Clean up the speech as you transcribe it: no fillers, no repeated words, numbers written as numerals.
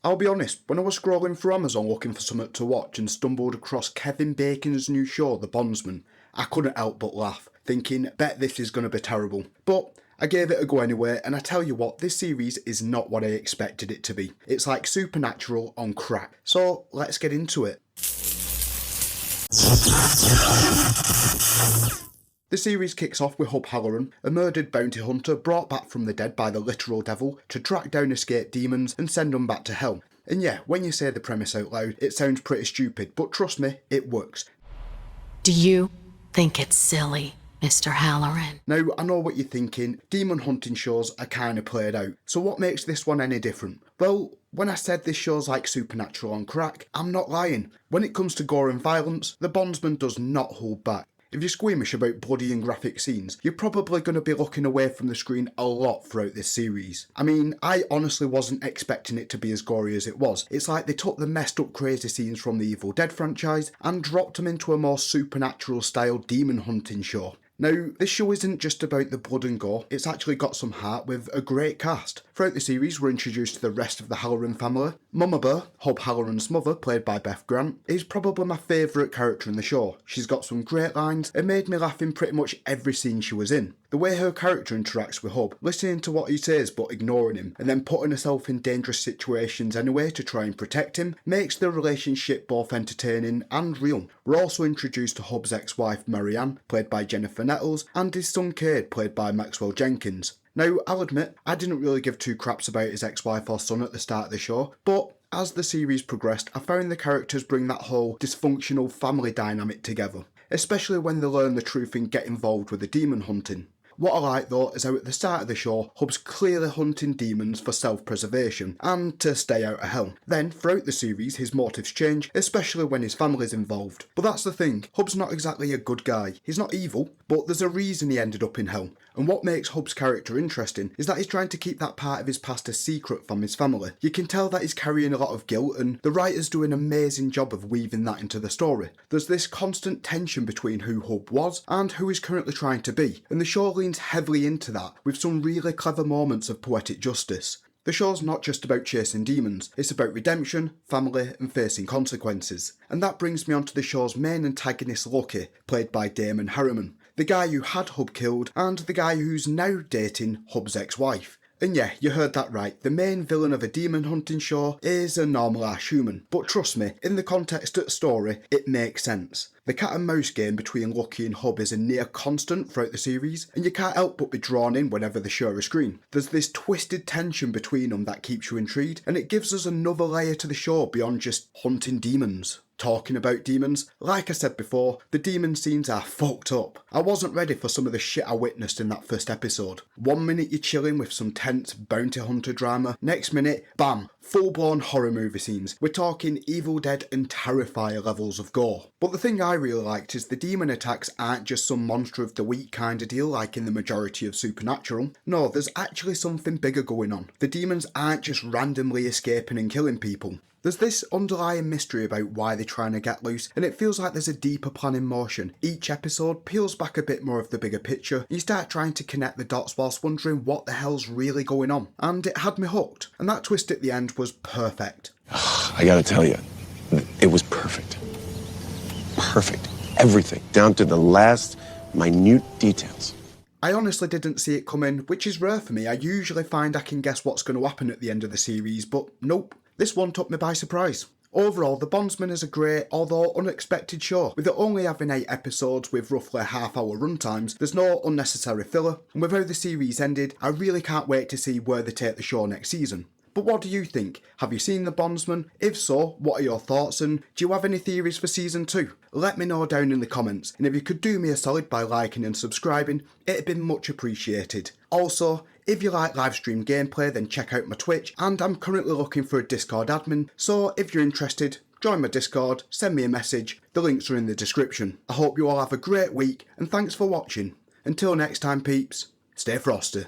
I'll be honest, when I was scrolling through Amazon looking for something to watch and stumbled across Kevin Bacon's new show, The Bondsman, I couldn't help but laugh, thinking, bet this is going to be terrible. But I gave it a go anyway, and I tell you what, this series is not what I expected it to be. It's like Supernatural on crack. So let's get into it. The series kicks off with Hub Halloran, a murdered bounty hunter brought back from the dead by the literal devil to track down escaped demons and send them back to hell. And yeah, when you say the premise out loud, it sounds pretty stupid, but trust me, it works. Do you think it's silly, Mr. Halloran? Now, I know what you're thinking, demon hunting shows are kinda played out, so what makes this one any different? Well, when I said this show's like Supernatural on crack, I'm not lying. When it comes to gore and violence, The Bondsman does not hold back. If you're squeamish about bloody and graphic scenes, you're probably going to be looking away from the screen a lot throughout this series. I mean, I honestly wasn't expecting it to be as gory as it was. It's like they took the messed up crazy scenes from the Evil Dead franchise and dropped them into a more supernatural style demon hunting show. Now, this show isn't just about the blood and gore, it's actually got some heart with a great cast. Throughout the series, we're introduced to the rest of the Halloran family. Mama Bear, Hub Halloran's mother, played by Beth Grant, is probably my favourite character in the show. She's got some great lines and made me laugh in pretty much every scene she was in. The way her character interacts with Hub, listening to what he says but ignoring him, and then putting herself in dangerous situations anyway to try and protect him, makes the relationship both entertaining and real. We're also introduced to Hub's ex-wife Marianne, played by Jennifer Nettles, and his son Cade, played by Maxwell Jenkins. Now, I'll admit, I didn't really give two craps about his ex-wife or son at the start of the show, but as the series progressed, I found the characters bring that whole dysfunctional family dynamic together, especially when they learn the truth and get involved with the demon hunting. What I like though is how at the start of the show, Hub's clearly hunting demons for self-preservation and to stay out of hell. Then, throughout the series, his motives change, especially when his family's involved. But that's the thing, Hub's not exactly a good guy. He's not evil, but there's a reason he ended up in hell. And what makes Hub's character interesting is that he's trying to keep that part of his past a secret from his family. You can tell that he's carrying a lot of guilt, and the writers do an amazing job of weaving that into the story. There's this constant tension between who Hub was and who he's currently trying to be, and the show leans heavily into that with some really clever moments of poetic justice. The show's not just about chasing demons, it's about redemption, family and facing consequences. And that brings me on to the show's main antagonist Lucky, played by Damon Harriman, the guy who had Hub killed and the guy who's now dating Hub's ex-wife. And yeah, you heard that right, the main villain of a demon hunting show is a normal-ass human. But trust me, in the context of the story, it makes sense. The cat and mouse game between Lucky and Hub is a near constant throughout the series, and you can't help but be drawn in whenever they share a screen. There's this twisted tension between them that keeps you intrigued, and it gives us another layer to the show beyond just hunting demons. Talking about demons, like I said before, the demon scenes are fucked up. I wasn't ready for some of the shit I witnessed in that first episode. One minute you're chilling with some tense bounty hunter drama, next minute, bam, full-blown horror movie scenes. We're talking Evil Dead and Terrifier levels of gore. But the thing I really liked is the demon attacks aren't just some monster of the week kind of deal like in the majority of Supernatural. No, there's actually something bigger going on. The demons aren't just randomly escaping and killing people. There's this underlying mystery about why they're trying to get loose, and it feels like there's a deeper plan in motion. Each episode peels back a bit more of the bigger picture, and you start trying to connect the dots whilst wondering what the hell's really going on. And it had me hooked, and that twist at the end was perfect. I gotta tell you, it was perfect. Perfect. Everything, down to the last minute details. I honestly didn't see it coming, which is rare for me. I usually find I can guess what's going to happen at the end of the series, but nope. This one took me by surprise. Overall, The Bondsman is a great, although unexpected show. With it only having 8 episodes with roughly half-hour runtimes, there's no unnecessary filler, and with how the series ended, I really can't wait to see where they take the show next season. But what do you think? Have you seen The Bondsman? If so, what are your thoughts, and do you have any theories for season 2? Let me know down in the comments, and if you could do me a solid by liking and subscribing, it'd be much appreciated. Also, if you like live stream gameplay, then check out my Twitch, and I'm currently looking for a Discord admin, so if you're interested, join my Discord, send me a message, the links are in the description. I hope you all have a great week, and thanks for watching. Until next time peeps, stay frosty.